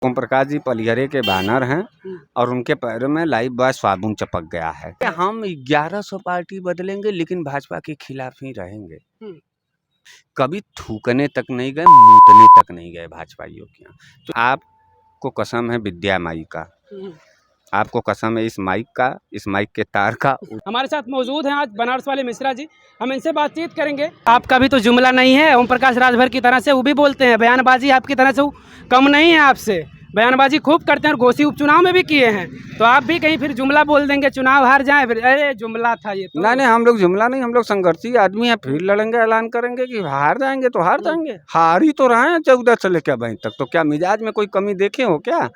ओम प्रकाश जी पलिहरे के बैनर हैं और उनके पैरों में लाइफ बॉय साबुन चपक गया है। हम 1100 पार्टी बदलेंगे लेकिन भाजपा के खिलाफ ही रहेंगे। कभी थूकने तक नहीं गए, मूतने तक नहीं गए भाजपाइयों के यहाँ। तो आपको कसम है विद्या माई का, आपको कसम है इस माइक के तार का। हमारे साथ मौजूद हैं आज बनारस वाले मिश्रा जी, हम इनसे बातचीत करेंगे। आपका भी तो जुमला नहीं है ओम प्रकाश राजभर की तरह से, वो भी बोलते हैं, बयानबाजी आपकी तरह से कम नहीं है आपसे, बयानबाजी खूब करते हैं और घोषी उपचुनाव में भी किए हैं। तो आप भी कहीं फिर जुमला बोल देंगे, चुनाव हार जाए फिर अरे जुमला था ये तो। नहीं, हम लोग जुमला नहीं, हम लोग संघर्षी आदमी हैं। फिर लड़ेंगे, ऐलान करेंगे कि हार जाएंगे तो हार जाएंगे। हार ही तो रहे हैं 14 से लेकर अभी तक। तो क्या मिजाज में कोई कमी देखे हो क्या?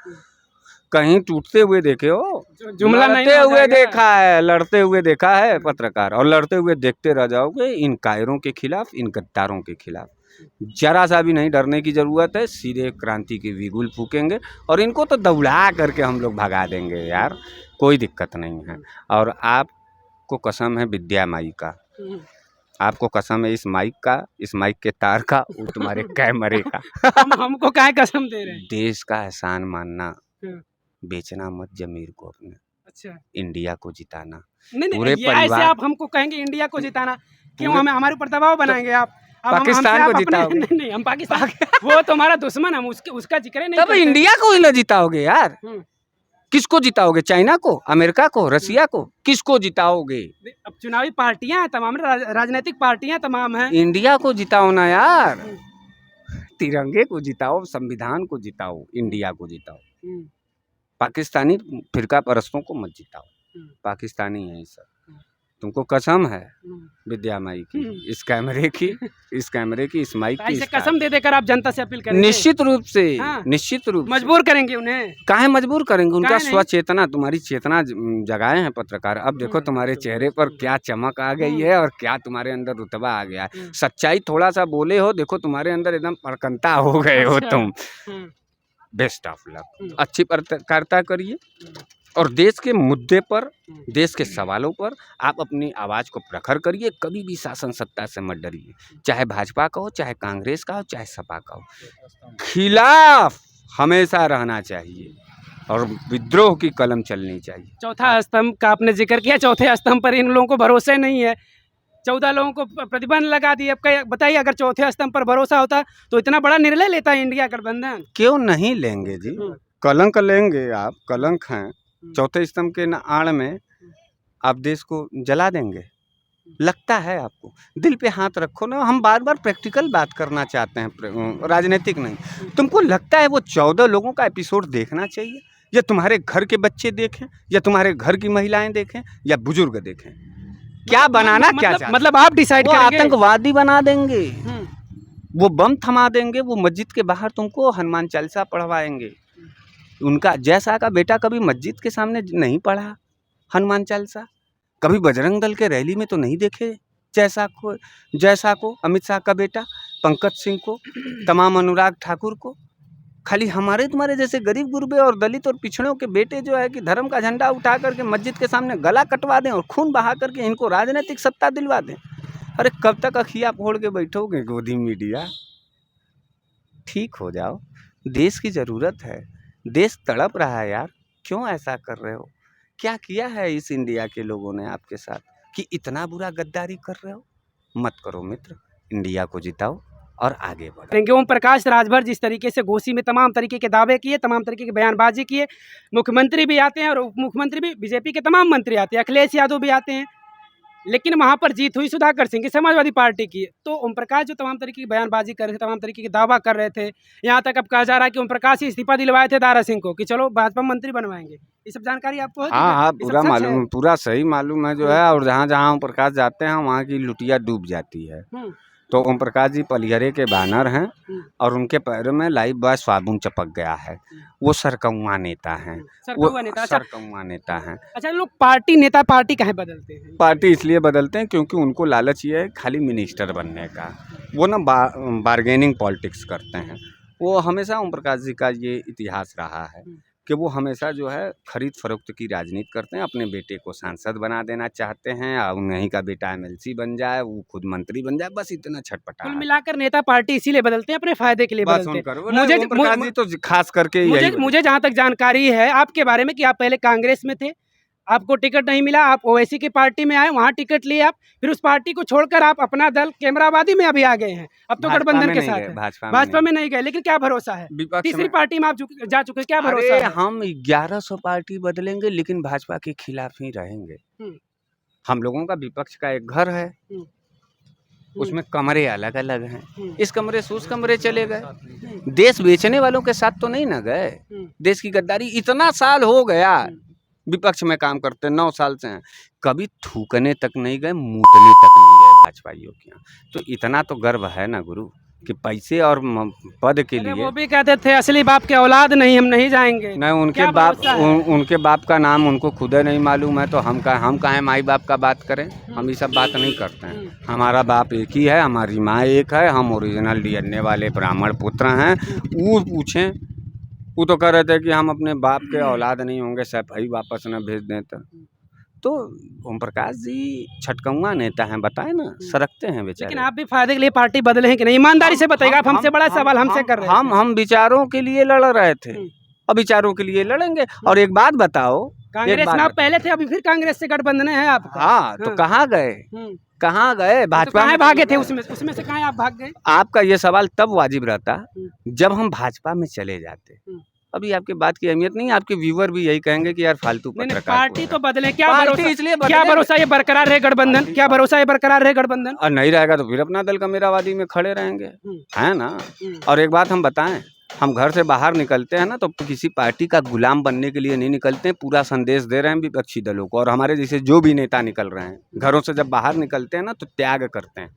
कहीं टूटते हुए देखे हो? जुमला नहीं लड़ते हुए देखा है, लड़ते हुए देखा है पत्रकार, और लड़ते हुए देखते रह जाओगे इन कायरों के खिलाफ, इन गद्दारों के खिलाफ। जरा सा भी नहीं डरने की जरूरत है, सीधे क्रांति की बिगुल फूकेंगे और इनको तो दौड़ा करके हम लोग भगा देंगे यार, कोई दिक्कत नहीं है। और आपको कसम है विद्या माई का, आपको कसम है इस माइक के तार का, वो तुम्हारे कैमरे का। हमको काहे कसम दे रहे हैं? देश का एहसान मानना, बेचना मत जमीर को अपने। अच्छा, इंडिया को जिताना। नहीं पूरे ये ऐसे आप हमको कहेंगे इंडिया को जिताना, क्यों हमें हमारे ऊपर दबाव बनाएंगे आप? पाकिस्तान को जिताओगे? नहीं, हम पाकिस्तान वो तो हमारा दुश्मन, हम उसका जिक्र नहीं तब इंडिया को ही ना जिताओगे यार। किसको जिताओगे? चाइना को, अमेरिका को, रसिया को? किसको जिताओगे? अब चुनावी पार्टियां हैं तमाम, राजनीतिक पार्टियां तमाम हैं। इंडिया को जिताओ ना यार, तिरंगे को जिताओ, संविधान को जिताओ, इंडिया को जिताओ। पाकिस्तानी फिरका परस्तों को मत जिताओ, पाकिस्तानी है सब। तुमको कसम है विद्या माई की, इस कैमरे की, इस माइक की। ऐसे कसम दे देकर आप जनता से अपील करेंगे? निश्चित रूप से, निश्चित रूप मजबूर करेंगे उन्हें। काहे मजबूर करेंगे? उनका स्वचेतना, तुम्हारी चेतना जगाए हैं पत्रकार। अब देखो तुम्हारे चेहरे पर क्या चमक आ गई है और क्या तुम्हारे अंदर रुतबा आ गया है। सच्चाई थोड़ा सा बोले हो, देखो तुम्हारे अंदर एकदम परकंता हो गए हो तुम। बेस्ट ऑफ लक, अच्छी पत्रकारिता करिए और देश के मुद्दे पर, देश के सवालों पर आप अपनी आवाज़ को प्रखर करिए। कभी भी शासन सत्ता से मत डरिए, चाहे भाजपा का हो, चाहे कांग्रेस का हो, चाहे सपा का हो। खिलाफ हमेशा रहना चाहिए और विद्रोह की कलम चलनी चाहिए। चौथा स्तंभ का आपने जिक्र किया, चौथे स्तंभ पर इन लोगों को भरोसे नहीं है। 14 लोगों को प्रतिबंध लगा दिए। अब बताइए, अगर चौथे स्तंभ पर भरोसा होता तो इतना बड़ा निर्णय लेता है इंडिया गठबंधन? क्यों नहीं लेंगे जी, कलंक लेंगे आप, कलंक हैं। चौथे स्तंभ के आड़ में आप देश को जला देंगे, लगता है आपको? दिल पे हाथ रखो ना, हम बार बार प्रैक्टिकल बात करना चाहते हैं, राजनीतिक नहीं। तुमको लगता है वो 14 लोगों का एपिसोड देखना चाहिए, या तुम्हारे घर के बच्चे देखें, या तुम्हारे घर की महिलाएं देखें, या बुजुर्ग देखें? क्या बनाना, क्या मतलब आप डिसाइड करेंगे? आतंकवादी बना देंगे, वो बम थमा देंगे, वो मस्जिद के बाहर तुमको हनुमान चालीसा पढ़वाएंगे। उनका जैसा का बेटा कभी मस्जिद के सामने नहीं पढ़ा हनुमान चालीसा, कभी बजरंग दल के रैली में तो नहीं देखे जैसा को अमित शाह का बेटा, पंकज सिंह को, तमाम अनुराग ठाकुर को। खाली हमारे तुम्हारे जैसे गरीब गुरबे और दलित और पिछड़ों के बेटे जो है कि धर्म का झंडा उठा करके मस्जिद के सामने गला कटवा दें और खून बहा करके इनको राजनीतिक सत्ता दिलवा दें। अरे कब तक अखियाँ फोड़ के बैठोगे गोदी मीडिया? ठीक हो जाओ, देश की ज़रूरत है, देश तड़प रहा है यार। क्यों ऐसा कर रहे हो? क्या किया है इस इंडिया के लोगों ने आपके साथ कि इतना बुरा गद्दारी कर रहे हो? मत करो मित्र, इंडिया को जिताओ और आगे बढ़ो। ओम प्रकाश राजभर जिस तरीके से घोषी में तमाम तरीके के दावे किए, तमाम तरीके की बयानबाजी किए, मुख्यमंत्री भी आते हैं और उप मुख्यमंत्री भी, बीजेपी के तमाम मंत्री आते हैं, अखिलेश यादव भी आते हैं, लेकिन वहाँ पर जीत हुई सुधाकर सिंह की, समाजवादी पार्टी की। तो ओम प्रकाश जो तमाम तरीके की बयानबाजी कर रहे थे, तमाम तरीके की दावा कर रहे थे, यहाँ तक अब कहा जा रहा है कि ओम प्रकाश ही इस्तीफा दिलवाए थे दारा सिंह को कि चलो भाजपा मंत्री बनवाएंगे। ये सब जानकारी आपको है? हाँ, पूरा मालूम, पूरा सही मालूम है जो है। और जहाँ जहाँ ओम प्रकाश जाते हैं वहाँ की लुटिया डूब जाती है। तो ओम प्रकाश जी पलिहरे के बैनर हैं और उनके पैरों में लाइफ बॉय साबुन चपक गया है। वो सरकौआ नेता हैं, सरकौआ नेता हैं। अच्छा, लोग पार्टी नेता पार्टी काहे बदलते हैं? पार्टी इसलिए बदलते हैं क्योंकि उनको लालच ये है खाली मिनिस्टर बनने का। वो ना बार्गेनिंग पॉलिटिक्स करते हैं। वो हमेशा ओम प्रकाश जी का ये इतिहास रहा है कि वो हमेशा जो है खरीद फरोख्त की राजनीति करते हैं। अपने बेटे को सांसद बना देना चाहते हैं और उन्हीं का बेटा एमएलसी बन जाए, वो खुद मंत्री बन जाए, बस इतना छटपटा कुल मिलाकर नेता पार्टी इसीलिए बदलते हैं, अपने फायदे के लिए बस बदलते हैं। मुझे ओम प्रकाश जी तो खास करके यही मुझे जहाँ तक जानकारी है आपके बारे में कि आप पहले कांग्रेस में थे, आपको टिकट नहीं मिला, आप ओवैसी की पार्टी में आए, वहाँ टिकट लिए आप, फिर उस पार्टी को छोड़कर आप अपना दल कैमराबादी में अभी आ गए हैं, अब तो गठबंधन के साथ है। भाजपा में नहीं गए, लेकिन क्या भरोसा है, तीसरी पार्टी में आप जा चुके, क्या भरोसा है? हम 1100 पार्टी बदलेंगे लेकिन भाजपा के खिलाफ ही रहेंगे। हम लोगों का विपक्ष का एक घर है, उसमें कमरे अलग अलग हैं, इस कमरे से उस कमरे चले गए। देश बेचने वालों के साथ तो नहीं ना गए। देश की गद्दारी, इतना साल हो गया विपक्ष में काम करते, 9 साल से हैं, कभी थूकने तक नहीं गए, मूतने तक नहीं गए भाजपाइयों के यहाँ। तो इतना तो गर्व है ना गुरु कि पैसे और पद के लिए। वो भी कहते थे असली बाप के औलाद नहीं, हम नहीं जाएंगे। नहीं, उनके बाप का नाम उनको खुद नहीं मालूम है, तो हम कहाँ माई बाप का बात करें। हम ये सब बात नहीं करते हैं। हमारा बाप एक ही है, हमारी माँ एक है, हम ओरिजिनल डीएनए वाले ब्राह्मण पुत्र हैं। वो पूछें, वो तो कह रहे थे कि हम अपने बाप के औलाद नहीं होंगे, सफाई वापस न भेज दें। तो ओम प्रकाश जी छटकौआ नेता हैं, बताए ना, सरकते हैं बेचारे। लेकिन आप भी फायदे के लिए पार्टी बदले हैं कि नहीं, ईमानदारी से बताइएगा। आप हमसे बड़ा सवाल हमसे कर रहे हैं। हम विचारों के लिए लड़ रहे थे, अब विचारों के लिए लड़ेंगे। और एक बात बताओ, कांग्रेस में आप पहले थे, अभी फिर कांग्रेस से गठबंधन है आपका। हाँ, तो कहाँ गए, कहाँ गए? भाजपा में भागे थे, उसमें से कहाँ आप भाग गए? आपका ये सवाल तब वाजिब रहता जब हम भाजपा में चले जाते। अभी आपकी बात की अहमियत नहीं, आपके व्यूअर भी यही कहेंगे कि यार फालतू पत्रकार। पार्टी तो बदले, क्या भरोसा, इसलिए क्या भरोसा ये बरकरार रहे गठबंधन, क्या भरोसा ये बरकरार रहे गठबंधन? और नहीं रहेगा तो फिर अपना दल का मेरावादी में खड़े रहेंगे, है ना। और एक बात हम बताएं, हम घर से बाहर निकलते हैं ना तो किसी पार्टी का गुलाम बनने के लिए नहीं निकलते हैं, पूरा संदेश दे रहे हैं विपक्षी दलों को। और हमारे जैसे जो भी नेता निकल रहे हैं, घरों से जब बाहर निकलते हैं ना तो त्याग करते हैं,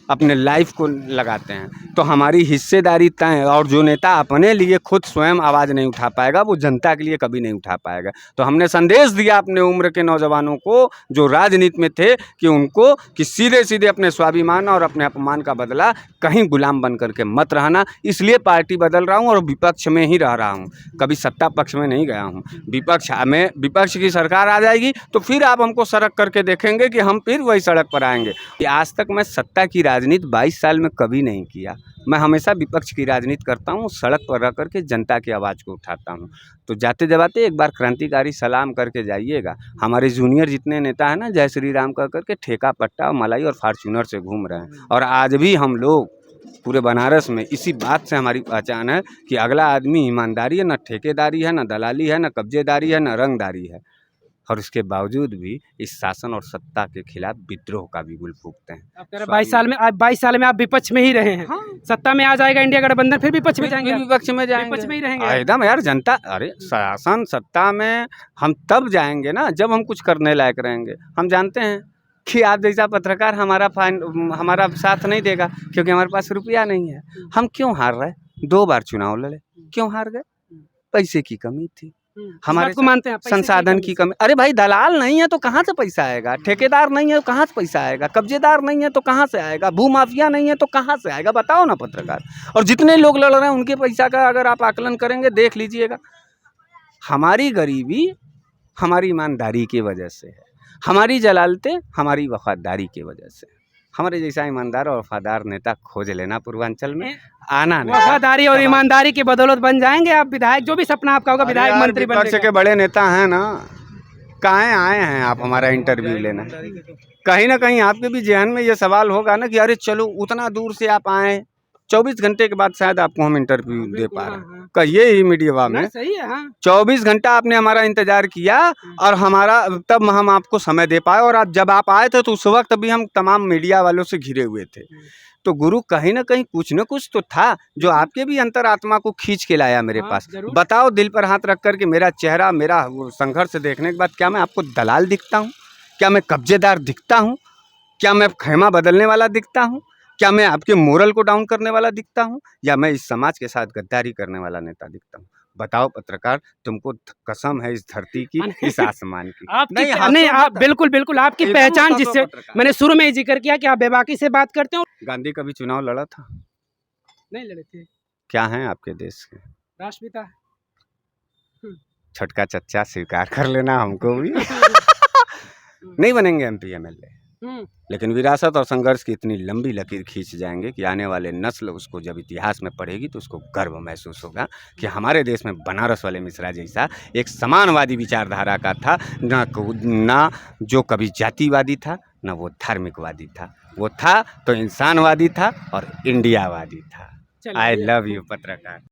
अपने लाइफ को लगाते हैं। तो हमारी हिस्सेदारी तय, और जो नेता अपने लिए खुद स्वयं आवाज़ नहीं उठा पाएगा वो जनता के लिए कभी नहीं उठा पाएगा। तो हमने संदेश दिया अपने उम्र के नौजवानों को जो राजनीति में थे कि उनको कि सीधे सीधे अपने स्वाभिमान और अपने अपमान का बदला कहीं गुलाम बन करके मत रहना। इसलिए पार्टी बदल रहा हूँ और विपक्ष में ही रह रहा हूँ, कभी सत्ता पक्ष में नहीं गया हूँ। विपक्ष की सरकार आ जाएगी तो फिर आप हमको सड़क करके देखेंगे कि हम फिर वही सड़क पर आएंगे। कि आज तक मैं सत्ता की राजनीति 22 साल में कभी नहीं किया। मैं हमेशा विपक्ष की राजनीति करता हूँ, सड़क पर रह करके जनता की आवाज़ को उठाता हूँ। तो जाते जाते एक बार क्रांतिकारी सलाम करके जाइएगा। हमारे जूनियर जितने नेता हैं ना, जय श्री राम कह करके ठेका पट्टा मलाई और फार्चूनर से घूम रहे हैं। और आज भी हम लोग पूरे बनारस में इसी बात से हमारी पहचान है कि अगला आदमी ईमानदारी है, न ठेकेदारी है, न दलाली है, न कब्जेदारी है, न रंगदारी है। और इसके बावजूद भी इस शासन और सत्ता के खिलाफ विद्रोह का भी गुल फूकते हैं। 22 साल में आप विपक्ष में ही रहे हैं। हाँ। सत्ता में आ जाएगा इंडिया गठबंधन, फिर विपक्ष में जाएंगे, विपक्ष में जाएंगे, विपक्ष में ही रहेंगे एकदम यार। जनता, अरे शासन सत्ता में हम तब जाएंगे ना जब हम कुछ करने लायक रहेंगे। हम जानते हैं कि आप जैसा पत्रकार हमारा साथ नहीं देगा, क्योंकि हमारे पास रुपया नहीं है। हम क्यों हार रहे? 2 बार चुनाव लड़े, क्यों हार गए? पैसे की कमी थी, हमारे को मानते हैं, संसाधन की कमी। अरे भाई, दलाल नहीं है तो कहाँ से पैसा आएगा? ठेकेदार नहीं है तो कहाँ से पैसा आएगा? कब्जेदार नहीं है तो कहाँ से आएगा? भूमाफिया नहीं है तो कहाँ से आएगा? बताओ ना पत्रकार। और जितने लोग लड़ रहे हैं उनके पैसा का अगर आप आकलन करेंगे, देख लीजिएगा। हमारी गरीबी हमारी ईमानदारी की वजह से है, हमारी जलालतें हमारी वफादारी की वजह से। हमारे जैसा ईमानदार और वफादार नेता खोज लेना पूर्वांचल में, आना नहीं। वफादारी और ईमानदारी की बदौलत बन जाएंगे आप विधायक, जो भी सपना आपका होगा विधायक मंत्री बनने का। के बड़े नेता हैं ना, कहाँ आए हैं आप हमारा इंटरव्यू लेना? कहीं ना कहीं आपके भी जहन में ये सवाल होगा ना कि अरे चलो उतना दूर से आप आए, 24 घंटे के बाद शायद आपको हम इंटरव्यू दे पा रहे हैं। कहिए ही मीडिया में, सही है। हाँ। 24 घंटा आपने हमारा इंतजार किया और तब हम आपको समय दे पाए। और जब आप आए थे तो उस वक्त भी हम तमाम मीडिया वालों से घिरे हुए थे। तो गुरु कहीं ना कहीं कुछ न कुछ तो था जो आपके भी अंतरात्मा को खींच के लाया मेरे पास। बताओ, दिल पर हाथ रख कर के मेरा चेहरा, मेरा संघर्ष देखने के बाद क्या मैं आपको दलाल दिखता हूँ? क्या मैं कब्जेदार दिखता हूँ? क्या मैं खेमा बदलने वाला दिखता हूँ? क्या मैं आपके मोरल को डाउन करने वाला दिखता हूँ? या मैं इस समाज के साथ गद्दारी करने वाला नेता दिखता हूँ? बताओ पत्रकार, तुमको कसम है इस धरती की, इस आसमान की। नहीं, आप बिल्कुल आपकी पहचान, जिससे मैंने शुरू में ही जिक्र किया कि आप बेबाकी से बात करते हो। गांधी कभी चुनाव लड़ा था? नहीं लड़े थे। क्या हैं आपके देश के राष्ट्रपिता? छोटका चच्चा स्वीकार कर लेना हमको भी। नहीं बनेंगे एमपी एमएलए, लेकिन विरासत और संघर्ष की इतनी लंबी लकीर खींच जाएंगे कि आने वाले नस्ल उसको जब इतिहास में पढ़ेगी तो उसको गर्व महसूस होगा कि हमारे देश में बनारस वाले मिश्रा जैसा एक समानवादी विचारधारा का था, ना जो कभी जातिवादी था, ना वो धार्मिकवादी था। वो था तो इंसानवादी था और इंडियावादी था। आई लव यू पत्रकार।